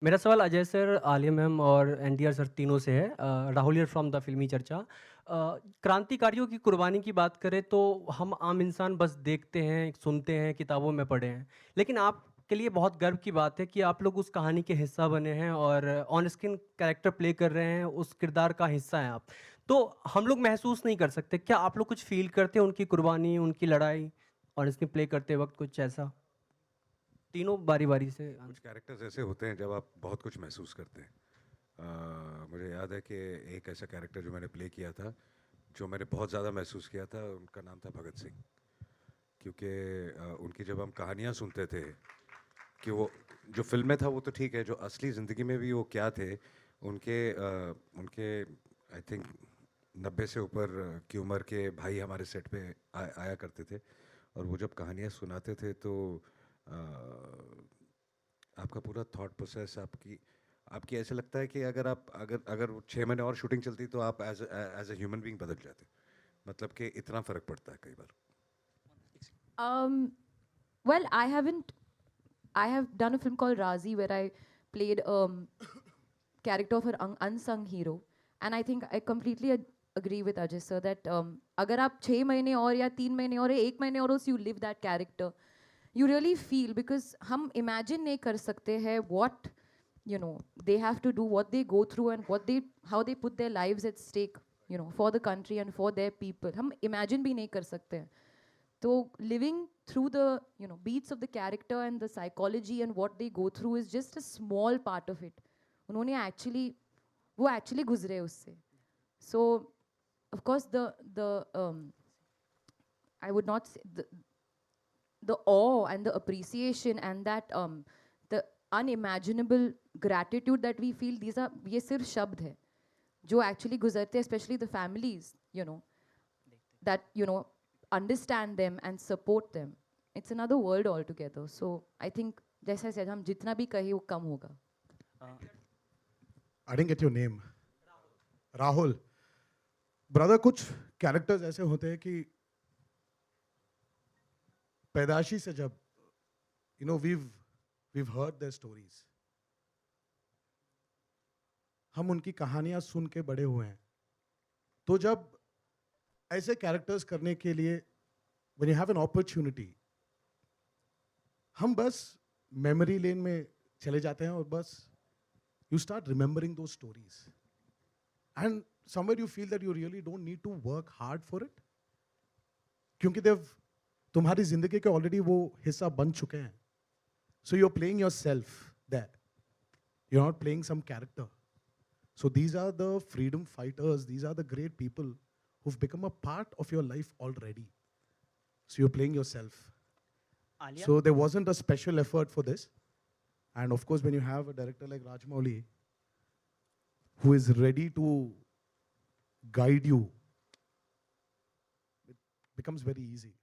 मेरा सवाल Ajay sir, Alia ma'am और एनटीआर सर तीनों से है। राहुल हियर फ्रॉम द फिल्मी चर्चा। क्रांतिकारियों की कुर्बानी की बात करें तो हम आम इंसान बस देखते हैं, सुनते हैं, किताबों में पढ़े हैं। लेकिन आपके लिए बहुत गर्व की बात है कि आप लोग उस कहानी के हिस्सा बने हैं और ऑन स्क्रीन कैरेक्टर प्ले कर रहे हैं, उस किरदार का हिस्सा हैं आप। तो हम लोग महसूस नहीं कर सकते, क्या आप लोग कुछ फील करते हैं उनकी कुर्बानी, उनकी लड़ाई ऑन स्क्रीन प्ले करते वक्त कुछ ऐसा? तीनों बारी बारी से कुछ कैरेक्टर्स ऐसे होते हैं जब आप बहुत कुछ महसूस करते हैं। मुझे याद है कि एक ऐसा कैरेक्टर जो मैंने प्ले किया था, जो मैंने बहुत ज़्यादा महसूस किया था, उनका नाम था भगत सिंह। क्योंकि उनकी जब हम कहानियाँ सुनते थे कि वो जो फिल्म में था वो तो ठीक है, जो असली ज़िंदगी में भी वो क्या थे, उनके आई थिंक 90 से ऊपर की उम्र के भाई हमारे सेट पे आया करते थे। और वो जब कहानियाँ सुनाते थे तो आपका पूरा थॉट प्रोसेस, आपकी आपकी ऐसे लगता है कि अगर अगर 6 महीने और शूटिंग चलती तो आप एज ए ह्यूमन बीइंग बदल जाते। मतलब कि इतना फर्क पड़ता है कई बार। Um, well, I have done a film called Razi where I played character of an unsung hero, and I think I completely agree with Ajay sir that अगर आप 6 महीने और या 3 महीने और या 1 महीने और उस you live that character, you really feel because हम imagine नहीं कर सकते हैं what you know they have to do, what they go through, and what they how they put their lives at stake, you know, for the country and for their people. हम imagine भी नहीं कर सकते हैं. So living through the beats of the character and the psychology and what they go through is just a small part of it. उन्होंने actually वो actually गुजरे उससे. So of course the I would not say the awe and the appreciation and that the unimaginable gratitude that we feel, these are ये सिर्फ शब्द है जो actually गुजरते, especially the families, that understand them and support them. It's another world altogether. So I think जैसे said हम जितना भी कहे वो कम होगा. I didn't get your name. Rahul. Brother, कुछ कैरेक्टर्स ऐसे होते हैं कि पैदाशी से जब we've heard their stories, हम उनकी कहानियां सुन के बड़े हुए हैं. तो जब ऐसे कैरेक्टर्स करने के लिए when you have an opportunity, हम बस मेमोरी लेन में चले जाते हैं और बस you start remembering those stories, and somewhere you feel that you really don't need to work hard for it, क्योंकि तुम्हारी जिंदगी के ऑलरेडी वो हिस्सा बन चुके हैं. So you're playing yourself there. You're not playing some character. So these are the freedom fighters. These are the great people who've become a part of your life already. So you're playing yourself. Alia? So there wasn't a special effort for this. And of course, when you have a director like Rajmouli, who is ready to guide you, it becomes very easy.